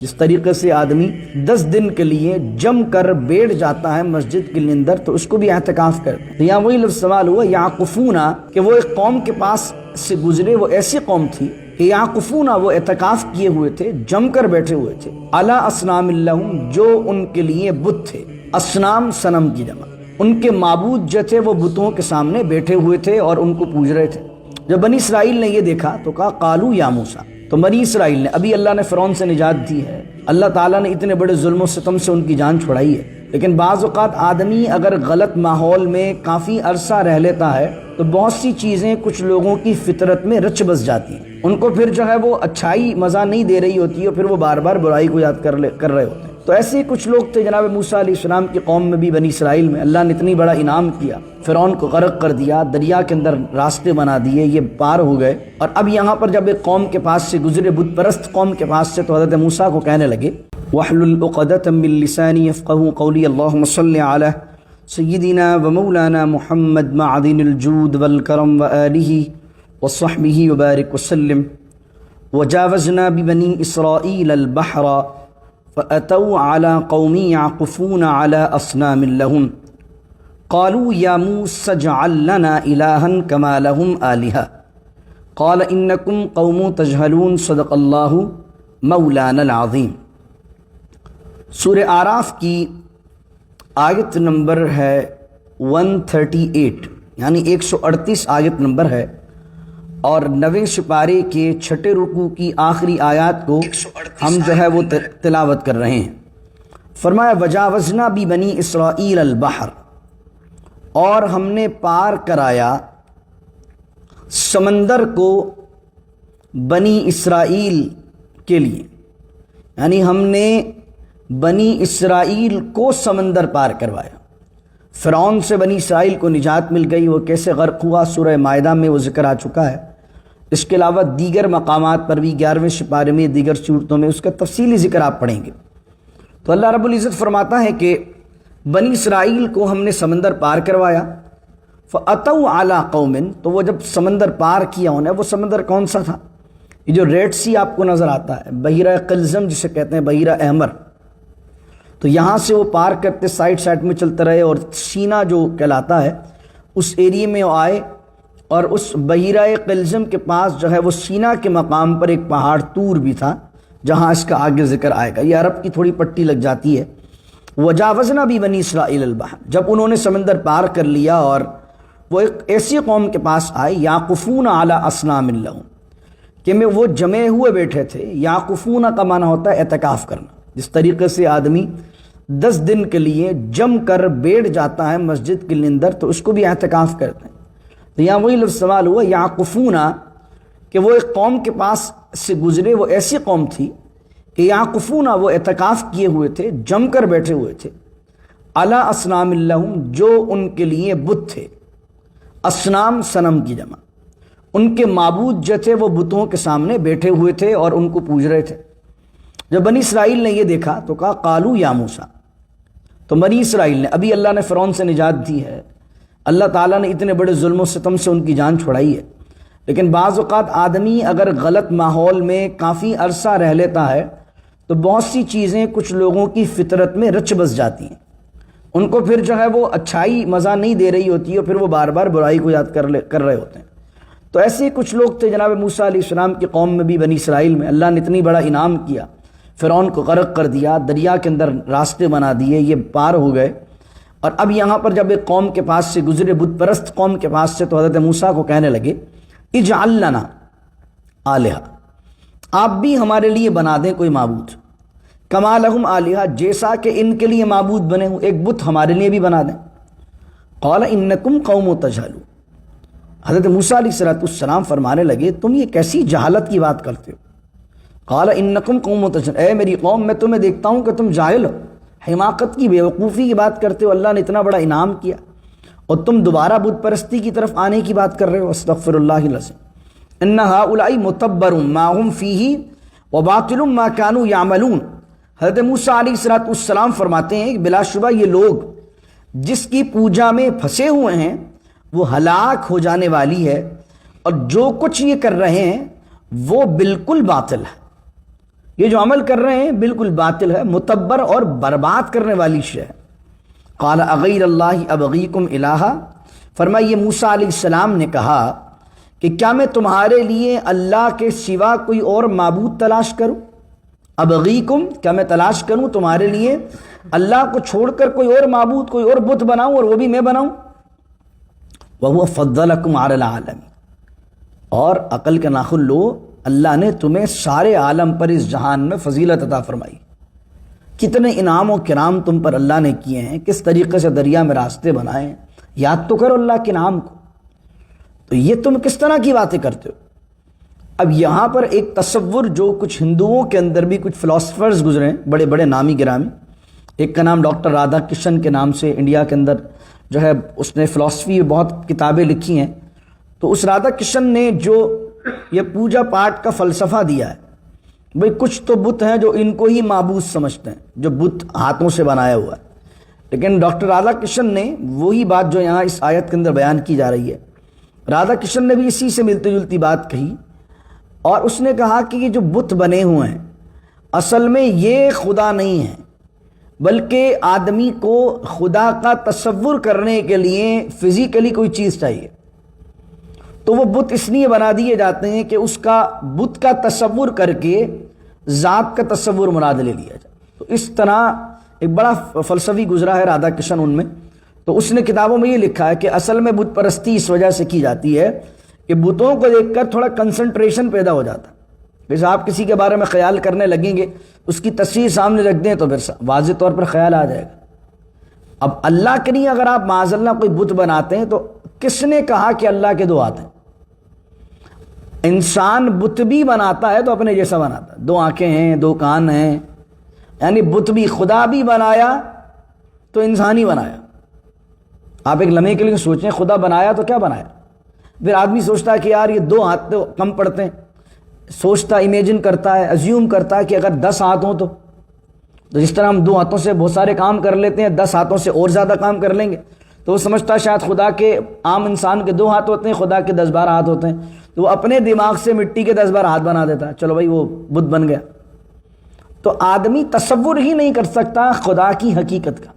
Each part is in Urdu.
جس طریقے سے آدمی 10 دن کے لیے جم کر بیٹھ جاتا ہے مسجد کے اندر تو اس کو بھی اعتکاف کرتے ہیں۔ تو یہاں وہی لفظ سوال ہوا یعقفونا، کہ وہ ایک قوم کے پاس سے گزرے، وہ ایسی قوم تھی کہ یعقفونا، وہ اعتکاف کیے ہوئے تھے، جم کر بیٹھے ہوئے تھے، علی اصنام لہم، جو ان کے لیے بت تھے۔ اصنام صنم کی جمع، ان کے معبود جو تھے وہ بتوں کے سامنے بیٹھے ہوئے تھے اور ان کو پوج رہے تھے۔ جب بنی اسرائیل نے یہ دیکھا تو کہا قالو یا موسیٰ، تو بنی اسرائیل نے، ابھی اللہ نے فرعون سے نجات دی ہے، اللہ تعالیٰ نے اتنے بڑے ظلم و ستم سے ان کی جان چھڑائی ہے، لیکن بعض اوقات آدمی اگر غلط ماحول میں کافی عرصہ رہ لیتا ہے تو بہت سی چیزیں کچھ لوگوں کی فطرت میں رچ بس جاتی ہیں، ان کو پھر جو ہے وہ اچھائی مزہ نہیں دے رہی ہوتی ہے، پھر وہ بار بار برائی کو یاد کر رہے ہوتے ہیں۔ تو ایسے ہی کچھ لوگ تھے جناب موسیٰ علیہ السلام کی قوم میں بھی، بنی اسرائیل میں اللہ نے اتنی بڑا انعام کیا، فرعون کو غرق کر دیا، دریا کے اندر راستے بنا دیے، یہ پار ہو گئے۔ اور اب یہاں پر جب ایک قوم کے پاس سے گزرے، بت پرست قوم کے پاس سے، تو حضرت موسیٰ کو کہنے لگے وَاحْلُلْ عُقْدَةً مِّن لِّسَانِي يَفْقَهُوا قَوْلِي اللهم صل على سيدنا ومولانا محمد معدن الجود والكرم وآله وصحبه وبارك وسلم وجاوزنا ببني إسرائيل البحر فأتوا على قوم يعقفون على أصنام لهم قالوا يا موسى اجعل لنا إلها كما لهم آلهة قال إنكم قوم تجهلون صدق الله مولانا العظیم۔ سورہ اعراف کی آیت نمبر ہے 138، یعنی 138 آیت نمبر ہے، اور 9ویں سپارے کے 6 رکوع کی آخری آیات کو ہم جو ہے وہ تلاوت کر رہے ہیں۔ فرمایا وجاوزنا بی بنی اسرائیل البحر، اور ہم نے پار کرایا سمندر کو بنی اسرائیل کے لیے، یعنی ہم نے بنی اسرائیل کو سمندر پار کروایا۔ فرعون سے بنی اسرائیل کو نجات مل گئی، وہ کیسے غرق ہوا سورہ مائدہ میں وہ ذکر آ چکا ہے۔ اس کے علاوہ دیگر مقامات پر بھی 11ویں سپارے میں، دیگر صورتوں میں اس کا تفصیلی ذکر آپ پڑھیں گے۔ تو اللہ رب العزت فرماتا ہے کہ بنی اسرائیل کو ہم نے سمندر پار کروایا، فَأَتَوْا عَلَىٰ قَوْمٍ، تو وہ جب سمندر پار کیا انہیں، وہ سمندر کون سا تھا؟ یہ جو ریڈ سی آپ کو نظر آتا ہے، بحیرہ قلزم جسے کہتے ہیں، بحیرہ احمر، تو یہاں سے وہ پار کرتے سائڈ میں چلتے رہے، اور سینا جو کہلاتا ہے اس ایریے میں وہ آئے، اور اس بحیرہ قلزم کے پاس جو ہے وہ سینا کے مقام پر ایک پہاڑ طور بھی تھا، جہاں اس کا آگے ذکر آئے گا، یہ عرب کی تھوڑی پٹی لگ جاتی ہے۔ وجاوزنا بھی بنی اسرائیل البحر، جب انہوں نے سمندر پار کر لیا اور وہ ایک ایسی قوم کے پاس آئے، یعقفون علی اصنام لہم، کہ میں وہ جمے ہوئے بیٹھے تھے۔ یعقفون کا معنی ہوتا ہے اعتکاف کرنا، جس طریقے سے آدمی 10 دن کے لیے جم کر بیٹھ جاتا ہے مسجد کے اندر تو اس کو بھی اعتکاف کرتے ہیں۔ تو یہاں وہی لفظ سوال ہوا یعقفونا، کہ وہ ایک قوم کے پاس سے گزرے، وہ ایسی قوم تھی کہ یعقفونا، وہ اعتکاف کیے ہوئے تھے، جم کر بیٹھے ہوئے تھے، علی اصنام لہم، جو ان کے لیے بت تھے۔ اصنام صنم کی جمع، ان کے معبود جو تھے وہ بتوں کے سامنے بیٹھے ہوئے تھے اور ان کو پوج رہے تھے۔ جب بنی اسرائیل نے یہ دیکھا تو کہا قالو یا موسیٰ، تو بنی اسرائیل نے، ابھی اللہ نے فرعون سے نجات دی ہے، اللہ تعالیٰ نے اتنے بڑے ظلم و ستم سے ان کی جان چھڑائی ہے، لیکن بعض اوقات آدمی اگر غلط ماحول میں کافی عرصہ رہ لیتا ہے تو بہت سی چیزیں کچھ لوگوں کی فطرت میں رچ بس جاتی ہیں، ان کو پھر جو ہے وہ اچھائی مزہ نہیں دے رہی ہوتی ہے، پھر وہ بار بار برائی کو یاد کر رہے ہوتے ہیں۔ تو ایسے ہی کچھ لوگ تھے جناب موسیٰ علیہ السلام کی قوم میں بھی، بنی اسرائیل میں اللہ نے اتنی بڑا انعام کیا، فرعون کو غرق کر دیا، دریا کے اندر راستے بنا دیے، یہ پار ہو گئے۔ اور اب یہاں پر جب ایک قوم کے پاس سے گزرے، بت پرست قوم کے پاس سے، تو حضرت موسیٰ کو کہنے لگے اجعل لنا آلہہ، آپ بھی ہمارے لیے بنا دیں کوئی معبود، کما لہم آلہہ، جیسا کہ ان کے لیے معبود بنے ہوں، ایک بت ہمارے لیے بھی بنا دیں۔ قال انکم قوم تجہلون، حضرت موسیٰ علیہ السلام فرمانے لگے تم یہ کیسی جہالت کی بات کرتے ہو؟ قال انکم قوم تجہلون، اے میری قوم، میں تمہیں دیکھتا ہوں کہ تم جاہل ہو، حماقت کی، بیوقوفی کی بات کرتے ہو، اللہ نے اتنا بڑا انعام کیا اور تم دوبارہ بت پرستی کی طرف آنے کی بات کر رہے ہو۔ استغفر اللہ العظیم، ان ہؤلاء متبر ما هم فیہ وباطل ما كانوا یعملون۔ حضرت موسیٰ علیہ السلام فرماتے ہیں کہ بلا شبہ یہ لوگ جس کی پوجا میں پھنسے ہوئے ہیں وہ ہلاک ہو جانے والی ہے، اور جو کچھ یہ کر رہے ہیں وہ بالکل باطل ہے۔ یہ جو عمل کر رہے ہیں بالکل باطل ہے، متبر اور برباد کرنے والی شے ہے۔ قال اغیر اللہ ابغیکم الہا، فرمایا یہ موسیٰ علیہ السلام نے کہا کہ کیا میں تمہارے لیے اللہ کے سوا کوئی اور معبود تلاش کروں؟ ابغیکم، کیا میں تلاش کروں تمہارے لیے اللہ کو چھوڑ کر کوئی اور معبود، کوئی اور بت بناؤں اور وہ بھی میں بناؤں؟ وَهُوَ فَضَّلَكُمْ عَلَى الْعَالَمِينَ، اور عقل کا ناخن لو، اللہ نے تمہیں سارے عالم پر اس جہان میں فضیلت عطا فرمائی۔ کتنے انعام و کرام تم پر اللہ نے کیے ہیں، کس طریقے سے دریا میں راستے بنائے ہیں، یاد تو کرو اللہ کے نام کو۔ تو یہ تم کس طرح کی باتیں کرتے ہو؟ اب یہاں پر ایک تصور جو کچھ ہندوؤں کے اندر بھی کچھ فلاسفرز گزرے ہیں، بڑے بڑے نامی گرامی، ایک کا نام ڈاکٹر رادھا کرشن کے نام سے انڈیا کے اندر جو ہے اس نے فلاسفی بہت کتابیں لکھی ہیں۔ تو اس رادھا کرشن نے جو یہ پوجا پاٹ کا فلسفہ دیا ہے، بھئی کچھ تو بت ہیں جو ان کو ہی معبود سمجھتے ہیں، جو بت ہاتھوں سے بنایا ہوا ہے، لیکن ڈاکٹر رادھا کرشن نے وہی بات جو یہاں اس آیت کے اندر بیان کی جا رہی ہے، رادھا کرشن نے بھی اسی سے ملتی جلتی بات کہی، اور اس نے کہا کہ یہ جو بت بنے ہوئے ہیں اصل میں یہ خدا نہیں ہے، بلکہ آدمی کو خدا کا تصور کرنے کے لیے فزیکلی کوئی چیز چاہیے، تو وہ بت اس لیے بنا دیے جاتے ہیں کہ اس کا بت کا تصور کر کے ذات کا تصور مراد لے لیا جائے۔ تو اس طرح ایک بڑا فلسفی گزرا ہے رادھا کرشن ان میں، تو اس نے کتابوں میں یہ لکھا ہے کہ اصل میں بت پرستی اس وجہ سے کی جاتی ہے کہ بتوں کو دیکھ کر تھوڑا کنسنٹریشن پیدا ہو جاتا ہے۔ جیسے آپ کسی کے بارے میں خیال کرنے لگیں گے، اس کی تصویر سامنے رکھ دیں تو پھر واضح طور پر خیال آ جائے گا۔ اب اللہ کے لیے اگر آپ معاذ اللہ کوئی بت بناتے ہیں تو کس نے کہا کہ اللہ کے دو ہاتھ ہیں؟ انسان بت بھی بناتا ہے تو اپنے جیسا بناتا ہے، دو آنکھیں ہیں، دو کان ہیں، یعنی بت بھی خدا بھی بنایا تو انسان ہی بنایا۔ آپ ایک لمحے کے لیے سوچیں، خدا بنایا تو کیا بنایا؟ پھر آدمی سوچتا ہے کہ یار یہ دو ہاتھ تو کم پڑتے ہیں، سوچتا امیجن کرتا ہے، ازیوم کرتا ہے کہ اگر 10 ہاتھ ہوں تو جس طرح ہم 2 ہاتھوں سے بہت سارے کام کر لیتے ہیں، 10 ہاتھوں سے اور زیادہ کام کر لیں گے، تو وہ سمجھتا ہے شاید خدا کے، عام انسان کے 2 ہاتھ ہوتے ہیں، خدا کے 10-12 ہاتھ ہوتے ہیں، تو وہ اپنے دماغ سے مٹی کے 10-12 ہاتھ بنا دیتا ہے، چلو بھائی وہ بت بن گیا۔ تو آدمی تصور ہی نہیں کر سکتا خدا کی حقیقت کا۔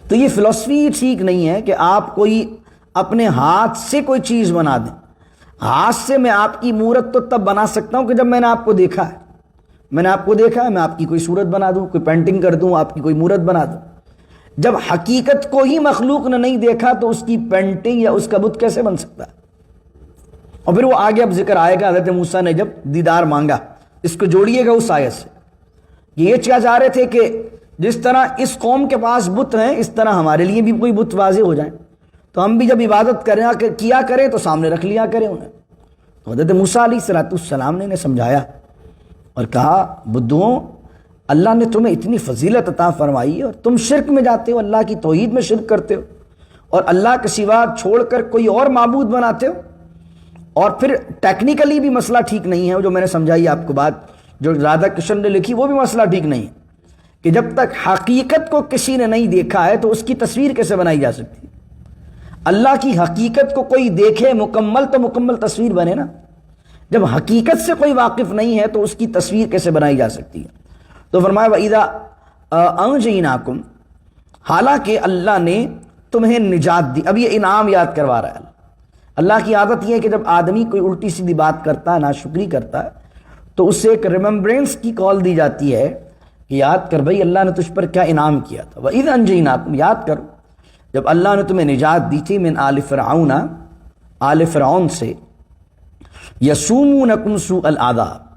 تو یہ فلسفی ٹھیک نہیں ہے کہ آپ کوئی اپنے ہاتھ سے کوئی چیز بنا دیں۔ ہاتھ سے میں آپ کی مورت تو تب بنا سکتا ہوں کہ جب میں نے آپ کو دیکھا ہے، میں نے آپ کو دیکھا ہے، میں آپ کی کوئی صورت بنا دوں، کوئی پینٹنگ کر دوں، آپ کی کوئی مورت بنا دوں۔ جب حقیقت کو ہی مخلوق نے نہیں دیکھا تو اس کی پینٹنگ یا اس کا بت کیسے بن سکتا ہے؟ اور پھر وہ آگے اب ذکر آئے گا، حضرت موسیٰ نے جب دیدار مانگا، اس کو جوڑیے گا اس آیت سے۔ یہ کیا چاہ رہے تھے کہ جس طرح اس قوم کے پاس بت ہیں، اس طرح ہمارے لیے بھی کوئی بت واضح ہو جائیں، تو ہم بھی جب عبادت کیا کریں تو سامنے رکھ لیا کریں انہیں۔ تو حضرت موسیٰ علیہ السلام نے انہیں سمجھایا اور کہا، بدھوں، اللہ نے تمہیں اتنی فضیلت عطا فرمائی اور تم شرک میں جاتے ہو، اللہ کی توحید میں شرک کرتے ہو، اور اللہ کے سوا چھوڑ کر کوئی اور معبود بناتے ہو، اور پھر ٹیکنیکلی بھی مسئلہ ٹھیک نہیں ہے، جو میں نے سمجھائی آپ کو بات جو رادھا کرشن نے لکھی، وہ بھی مسئلہ ٹھیک نہیں ہے کہ جب تک حقیقت کو کسی نے نہیں دیکھا ہے تو اس کی تصویر کیسے بنائی جا سکتی ہے؟ اللہ کی حقیقت کو کوئی دیکھے مکمل تو مکمل تصویر بنے نا، جب حقیقت سے کوئی واقف نہیں ہے تو اس کی تصویر کیسے بنائی جا سکتی ہے؟ تو فرمایا وَإِذَا أَنْجَيْنَاكُمْ، حالانکہ اللہ نے تمہیں نجات دی۔ اب یہ انعام یاد کروا رہا ہے۔ اللہ کی عادت یہ ہے کہ جب آدمی کوئی الٹی سیدھی بات کرتا ہے، ناشکری کرتا ہے، تو اسے ایک ریممبرنس کی کال دی جاتی ہے کہ یاد کر بھئی اللہ نے تجھ پر کیا انعام کیا تھا۔ وَإِذَا أَنْجَيْنَاكُمْ، یاد کرو جب اللہ نے تمہیں نجات دی تھی، من آل فرعون، آل فرعون سے، یسومونکم سوء العذاب،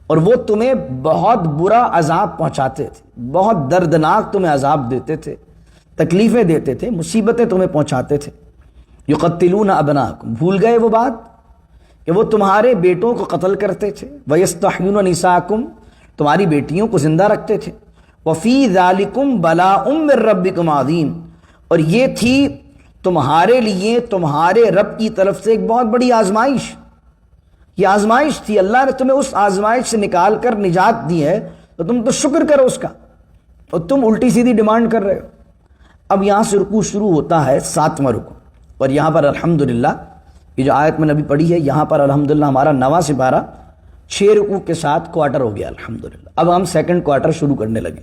اور وہ تمہیں بہت برا عذاب پہنچاتے تھے، بہت دردناک تمہیں عذاب دیتے تھے، تکلیفیں دیتے تھے، مصیبتیں تمہیں پہنچاتے تھے۔ یقتلون ابناکم، بھول گئے وہ بات کہ وہ تمہارے بیٹوں کو قتل کرتے تھے، ویستحیون نساءکم، تمہاری بیٹیوں کو زندہ رکھتے تھے، وفی ذالکم بلاء من ربکم عظیم، اور یہ تھی تمہارے لیے تمہارے رب کی طرف سے ایک بہت بڑی آزمائش۔ یہ آزمائش تھی، اللہ نے تمہیں اس آزمائش سے نکال کر نجات دی ہے، تو تم تو شکر کرو اس کا، اور تم الٹی سیدھی ڈیمانڈ کر رہے ہو۔ اب یہاں سے رکوع شروع ہوتا ہے 7واں رکوع، اور یہاں پر الحمدللہ یہ جو آیت میں نے ابھی پڑھی ہے، یہاں پر الحمدللہ ہمارا 9واں سپارہ 6 رکوع کے ساتھ کوارٹر ہو گیا الحمدللہ. اب ہم سیکنڈ کوارٹر شروع کرنے لگے.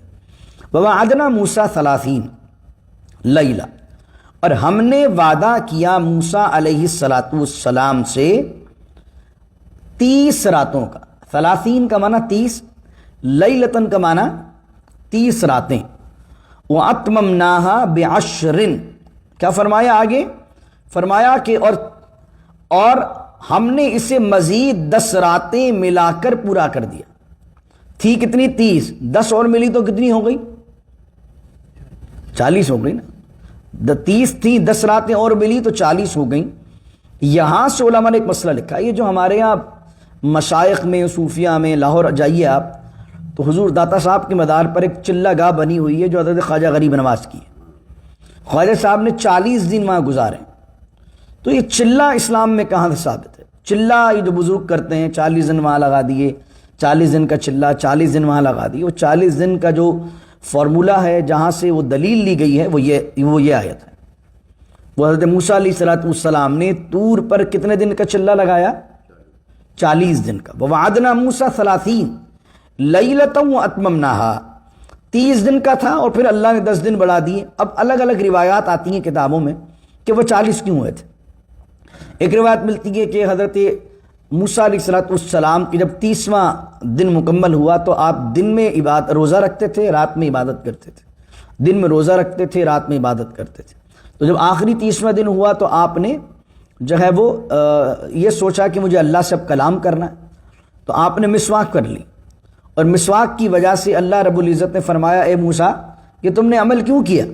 وَوَعَدْنَا مُوسَىٰ 30 لیلہ، اور ہم نے وعدہ کیا موسیٰ علیہ السلام سے 30 راتوں کا. 30 کا معنی 30، لیلتن کا معنی 30 راتیں. وَأَتْمَمْنَاهَا بِعَشْرٍ، کیا فرمایا آگے؟ فرمایا کہ اور ہم نے اسے مزید 10 راتیں ملا کر پورا کر دیا. تھی کتنی؟ 30، 10 اور ملی تو کتنی ہو گئی؟ 40 ہو گئی نا. 30 تھی، 10 راتیں اور ملی تو 40 ہو گئیں. یہاں سے علماء نے ایک مسئلہ لکھا. یہ جو ہمارے یہاں مشائخ میں، صوفیہ میں، لاہور جائیے آپ تو حضور داتا صاحب کے مدار پر ایک چلہ گاہ بنی ہوئی ہے جو حضرت خواجہ غریب نواز کی ہے. خواجہ صاحب نے 40 دن وہاں گزارے. تو یہ چلہ اسلام میں کہاں سے ثابت ہے؟ چلہ یہ جو بزرگ کرتے ہیں 40 دن وہاں لگا دیے، 40 دن کا چلہ 40 دن وہاں لگا دیے. وہ 40 دن کا جو فارمولہ ہے جہاں سے وہ دلیل لی گئی ہے وہ یہ آیت ہے. وہ حضرت موسیٰ علیہ السلام نے طور پر کتنے دن کا چلہ لگایا؟ 40 دن کا. وَوَعَدْنَا مُوسَىٰ 30 لیلۃ وَأَتْمَمْنَاهَا، 30 دن کا تھا اور پھر اللہ نے 10 دن بڑھا دیے. اب الگ الگ روایات آتی ہیں کتابوں میں کہ وہ 40 کیوں ہوئے تھے. ایک روایت ملتی ہے کہ حضرت موسیٰ علیہ السلام کی جب 30واں دن مکمل ہوا تو آپ دن میں روزہ رکھتے تھے، رات میں عبادت کرتے تھے. دن میں روزہ رکھتے تھے، رات میں عبادت کرتے تھے. تو جب آخری 30واں دن ہوا تو آپ نے جو ہے وہ یہ سوچا کہ مجھے اللہ سے اب کلام کرنا ہے. تو آپ نے مسواک کر لی، اور مسواک کی وجہ سے اللہ رب العزت نے فرمایا اے موسیٰ کہ تم نے عمل کیوں کیا؟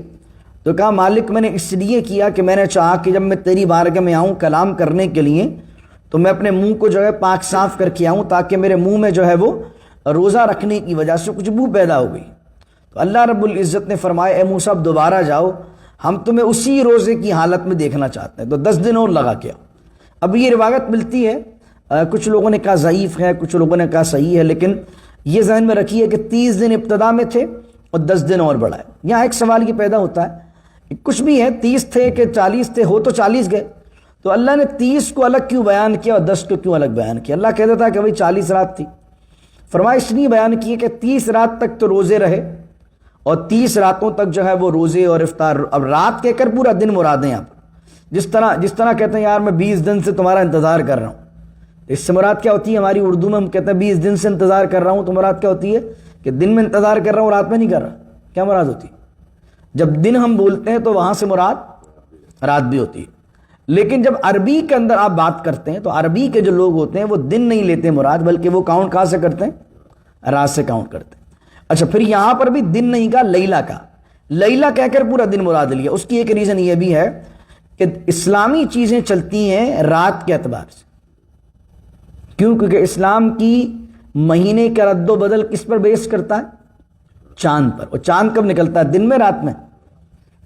تو کہا مالک میں نے اس لیے کیا کہ میں نے چاہا کہ جب میں تیری بارگاہ میں آؤں کلام کرنے کے لیے تو میں اپنے منہ کو جو ہے پاک صاف کر کے آؤں، تاکہ میرے منہ میں جو ہے وہ روزہ رکھنے کی وجہ سے کچھ بو پیدا ہو گئی. تو اللہ رب العزت نے فرمایا اے موسیٰ اب دوبارہ جاؤ، ہم تمہیں اسی روزے کی حالت میں دیکھنا چاہتے ہیں. تو 10 دن اور لگا کے آؤ. اب یہ روایت ملتی ہے، کچھ لوگوں نے کہا ضعیف ہے، کچھ لوگوں نے کہا صحیح ہے، لیکن یہ ذہن میں رکھیے کہ 30 دن ابتدا میں تھے اور 10 دن اور بڑھائے. یہاں ایک سوال یہ پیدا ہوتا ہے کہ کچھ بھی ہے 30 تھے کہ 40 تھے، ہو تو 40 گئے، تو اللہ نے 30 کو الگ کیوں بیان کیا اور 10 کو کیوں الگ بیان کیا؟ اللہ کہتا تھا کہ بھائی 40 رات تھی. فرمایا اس لیے بیان کیے کہ 30 رات تک تو روزے رہے اور 30 راتوں تک جو ہے وہ روزے اور افطار. اب رات کہہ کر پورا دن مراد ہے یہاں پر. جس طرح کہتے ہیں یار میں 20 دن سے تمہارا انتظار کر رہا ہوں، اس سے مراد کیا ہوتی ہے؟ ہماری اردو میں ہم کہتے ہیں 20 دن سے انتظار کر رہا ہوں، تو مراد کیا ہوتی ہے کہ دن میں انتظار کر رہا ہوں، رات میں نہیں کر رہا. کیا مراد ہوتی ہے؟ جب دن ہم بولتے ہیں تو وہاں سے مراد رات بھی ہوتی ہے. لیکن جب عربی کے اندر آپ بات کرتے ہیں تو عربی کے جو لوگ ہوتے ہیں وہ دن نہیں لیتے مراد، بلکہ وہ کاؤنٹ کہاں سے کرتے ہیں؟ رات سے کاؤنٹ کرتے ہیں. اچھا پھر یہاں پر بھی دن نہیں کہا، لیلہ کا. لیلہ کہہ کر پورا دن مراد لیا. اس کی ایک ریزن یہ بھی ہے کہ اسلامی چیزیں چلتی ہیں رات کے اعتبار سے. کیوں؟ کیونکہ اسلام کی مہینے کا رد و بدل کس پر بیس کرتا ہے؟ چاند پر. اور چاند کب نکلتا ہے؟ دن میں، رات میں؟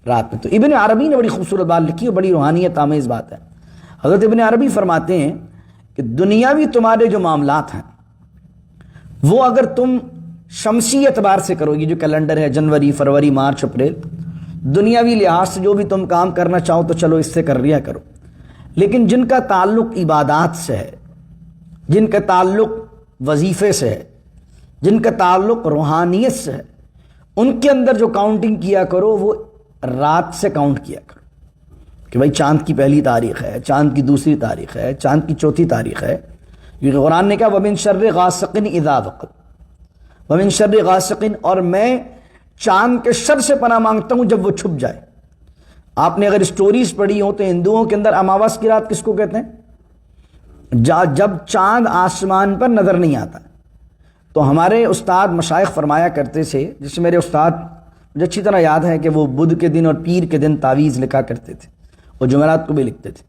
رات میں. تو ابن عربی نے بڑی خوبصورت بات لکھی اور بڑی روحانیت آمیز بات ہے. حضرت ابن عربی فرماتے ہیں کہ دنیاوی تمہارے جو معاملات ہیں وہ اگر تم شمسی اعتبار سے کرو، یہ جو کیلنڈر ہے جنوری، فروری، مارچ، اپریل، دنیاوی لحاظ سے جو بھی تم کام کرنا چاہو تو چلو اس سے کر لیا کرو. لیکن جن کا تعلق عبادات سے ہے، جن کا تعلق وظیفے سے ہے، جن کا تعلق روحانیت سے ہے، ان کے اندر جو کاؤنٹنگ کیا کرو وہ رات سے کاؤنٹ کیا کرو. کہ بھائی چاند کی پہلی تاریخ ہے، چاند کی دوسری تاریخ ہے، چاند کی چوتھی تاریخ ہے. کیونکہ قرآن نے کہا وَمِن شَرِّ غَاسِقٍ إِذَا وَقَبَ، وَمِن شَرِّ غَاسِقٍ، اور میں چاند کے شر سے پناہ مانگتا ہوں جب وہ چھپ جائے. آپ نے اگر سٹوریز پڑھی ہوں تو ہندوؤں کے اندر اماوس کی رات کس کو کہتے ہیں؟ جب چاند آسمان پر نظر نہیں آتا. تو ہمارے استاد مشائخ فرمایا کرتے تھے، جس سے میرے استاد مجھے اچھی طرح یاد ہے کہ وہ بدھ کے دن اور پیر کے دن تعویذ لکھا کرتے تھے اور جمعرات کو بھی لکھتے تھے.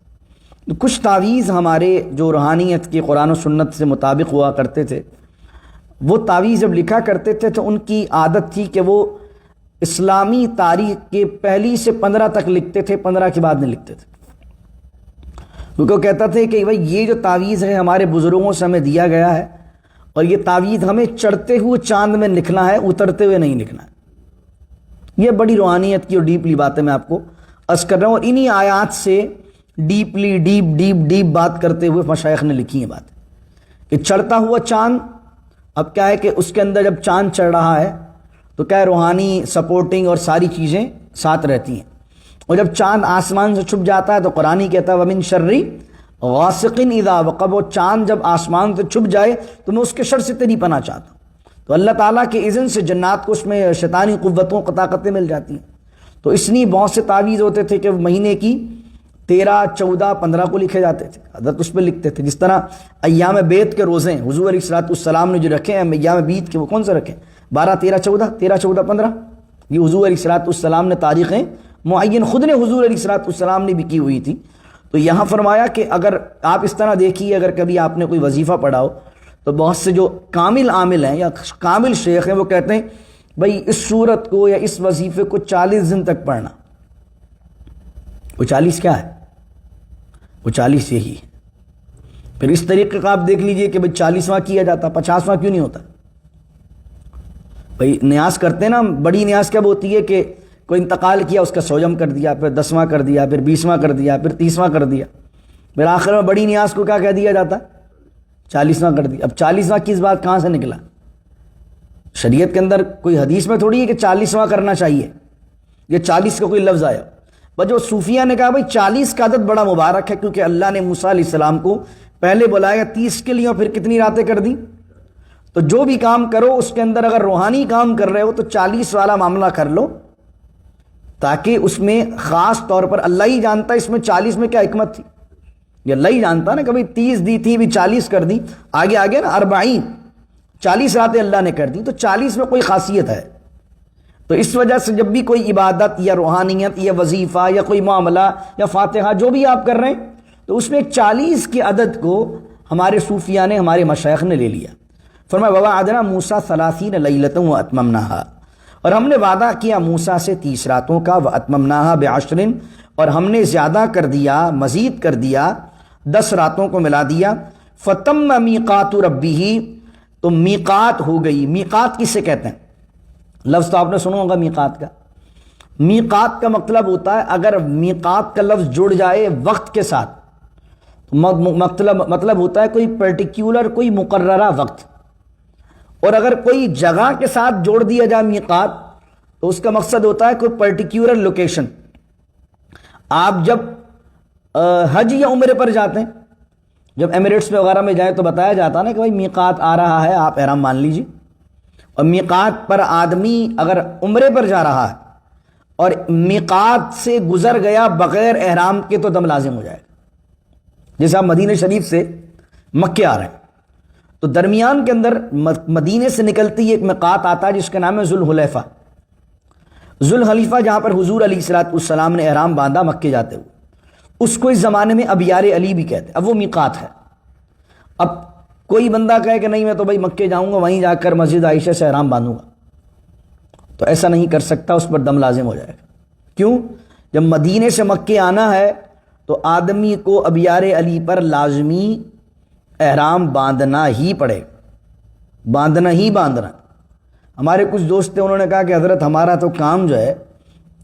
تو کچھ تعویذ ہمارے جو روحانیت کے قرآن و سنت سے مطابق ہوا کرتے تھے، وہ تعویذ جب لکھا کرتے تھے تو ان کی عادت تھی کہ وہ اسلامی تاریخ کے پہلی سے 15 تک لکھتے تھے، 15 کے بعد نہیں لکھتے تھے. کیونکہ وہ کہتا تھے کہ بھائی یہ جو تعویذ ہے ہمارے بزرگوں سے ہمیں دیا گیا ہے، اور یہ تعویذ ہمیں چڑھتے ہوئے چاند میں لکھنا ہے، اترتے ہوئے نہیں لکھنا ہے. یہ بڑی روحانیت کی اور ڈیپلی باتیں میں آپ کو عرض کر رہا ہوں، اور انہی آیات سے ڈیپ بات کرتے ہوئے مشائخ نے لکھی ہیں باتیں. کہ چڑھتا ہوا چاند، اب کیا ہے کہ اس کے اندر جب چاند چڑھ رہا ہے تو کیا ہے روحانی سپورٹنگ اور ساری چیزیں ساتھ رہتی ہیں، اور جب چاند آسمان سے چھپ جاتا ہے تو قرآن ہی کہتا ہے وَمِن شَرِّ غَاسِقٍ اِذَا وَقَبَ، وہ چاند جب آسمان سے چھپ جائے تو میں اس کے شر سے تیری پناہ چاہتا ہوں۔ تو اللہ تعالیٰ کے اذن سے جنات کو اس میں شیطانی قوتوں طاقتیں مل جاتی ہیں۔ تو اس لیے بہت سے تعویذ ہوتے تھے کہ مہینے کی 13، 14، 15 کو لکھے جاتے تھے، حضرت اس پہ لکھتے تھے۔ جس طرح ایام بیت کے روزے حضور علیہ الصلوۃ والسلام نے جو رکھے ہیں ایام بیت کے، وہ کون سے رکھے؟ 12، 13، 14، 13، 14، 15، یہ حضور علیہ الصلوۃ والسلام نے تاریخیں معین خود نے حضور علیہ الصلوۃ والسلام نے بھی کی ہوئی تھی۔ تو یہاں فرمایا کہ اگر آپ اس طرح دیکھیے، اگر کبھی آپ نے کوئی وظیفہ پڑھا ہو تو بہت سے جو کامل عامل ہیں یا کامل شیخ ہیں وہ کہتے ہیں بھائی اس صورت کو یا اس وظیفے کو 40 دن تک پڑھنا۔ وہ 40 کیا ہے؟ وہ 40 یہی ہے۔ پھر اس طریقے کا آپ دیکھ لیجئے کہ بھائی 40واں کیا جاتا، 50واں کیوں نہیں ہوتا؟ بھائی نیاز کرتے ہیں نا، بڑی نیاز کب ہوتی ہے کہ کوئی انتقال کیا، اس کا سوجم کر دیا، پھر 10واں کر دیا، پھر 20واں کر دیا، پھر 30واں کر دیا، پھر آخر میں بڑی نیاز کو کیا کہہ دیا جاتا؟ 40واں کر دیا۔ اب 40واں کی اس بات کہاں سے نکلا؟ شریعت کے اندر کوئی حدیث میں تھوڑی ہے کہ 40واں کرنا چاہیے، یہ 40 کا کوئی لفظ آیا۔ بس جو صوفیہ نے کہا بھائی 40 کا عدد بڑا مبارک ہے، کیونکہ اللہ نے موسیٰ علیہ السلام کو پہلے بلایا 30 کے لیے اور پھر کتنی راتیں کر دیں؟ تو جو بھی کام کرو اس کے اندر اگر روحانی کام کر رہے ہو تو 40 والا معاملہ کر لو، تاکہ اس میں خاص طور پر اللہ ہی جانتا ہے اس میں 40 میں کیا حکمت تھی، یہ اللہ ہی جانتا نا، کبھی 30 دی تھی بھی 40 کر دی، آگے نا 40 40 راتیں اللہ نے کر دی، تو 40 میں کوئی خاصیت ہے۔ تو اس وجہ سے جب بھی کوئی عبادت یا روحانیت یا وظیفہ یا کوئی معاملہ یا فاتحہ جو بھی آپ کر رہے ہیں تو اس میں 40 کے عدد کو ہمارے صوفیہ نے، ہمارے مشائخ نے لے لیا۔ فرمایا وَوَعَدْنَا مُوسَىٰ 30 لَيْلَةً وَأَتْمَمْنَاهَا، اور ہم نے وعدہ کیا موسیٰ سے 30 راتوں کا، وَأَتْمَمْنَاهَا بِعَشْرٍ، اور ہم نے زیادہ کر دیا، مزید کر دیا، 10 راتوں کو ملا دیا۔ فَتَمَّ مِيقَاتُ رَبِّهِ، تو میقات ہو گئی۔ میقات کسے کہتے ہیں؟ لفظ تو آپ نے سنا ہوگا میقات کا۔ میقات کا مطلب ہوتا ہے اگر میقات کا لفظ جڑ جائے وقت کے ساتھ، مطلب ہوتا ہے کوئی پرٹیکولر، کوئی مقررہ وقت، اور اگر کوئی جگہ کے ساتھ جوڑ دیا جائے میقات تو اس کا مقصد ہوتا ہے کوئی پرٹیکولر لوکیشن۔ آپ جب حج یا عمرے پر جاتے ہیں، جب ایمریٹس میں وغیرہ میں جائیں تو بتایا جاتا ہے نا کہ بھائی میقات آ رہا ہے، آپ احرام مان لیجیے۔ اور میقات پر آدمی اگر عمرے پر جا رہا ہے اور میقات سے گزر گیا بغیر احرام کے تو دم لازم ہو جائے گا۔ جیسے آپ مدینہ شریف سے مکے آ رہے ہیں تو درمیان کے اندر مدینے سے نکلتی ایک میقات آتا ہے جس کا نام ہے ذوالحلیفہ۔ ذوالحلیفہ جہاں پر حضور علیہ الصلوۃ والسلام نے احرام باندھا مکے جاتے ہوئے، اس کو اس زمانے میں ابیار علی بھی کہتے ہیں۔ اب وہ میقات ہے۔ اب کوئی بندہ کہے کہ نہیں میں تو بھائی مکے جاؤں گا، وہیں جا کر مسجد عائشہ سے احرام باندھوں گا، تو ایسا نہیں کر سکتا، اس پر دم لازم ہو جائے گا۔ کیوں؟ جب مدینے سے مکے آنا ہے تو آدمی کو ابیار علی پر لازمی احرام باندھنا ہی پڑے، باندھنا ہی باندھنا۔ ہمارے کچھ دوست تھے، انہوں نے کہا کہ حضرت ہمارا تو کام جو ہے،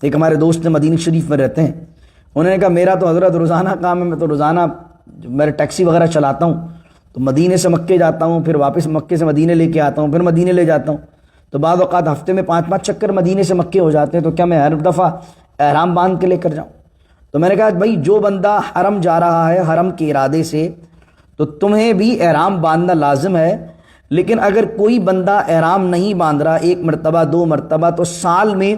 ایک ہمارے دوست نے مدینہ شریف میں رہتے ہیں، انہوں نے کہا میرا تو حضرت روزانہ کام ہے، میں تو روزانہ میں ٹیکسی وغیرہ چلاتا ہوں، تو مدینے سے مکے جاتا ہوں، پھر واپس مکے سے مدینے لے کے آتا ہوں، پھر مدینے لے جاتا ہوں، تو بعض اوقات ہفتے میں 5 چکر مدینے سے مکے ہو جاتے ہیں، تو کیا میں ہر دفعہ احرام باندھ کے لے کر جاؤں؟ تو میں نے کہا بھائی جو بندہ حرم جا رہا ہے حرم کے ارادے سے تو تمہیں بھی احرام باندھنا لازم ہے، لیکن اگر کوئی بندہ احرام نہیں باندھ رہا 1 مرتبہ 2 مرتبہ، تو سال میں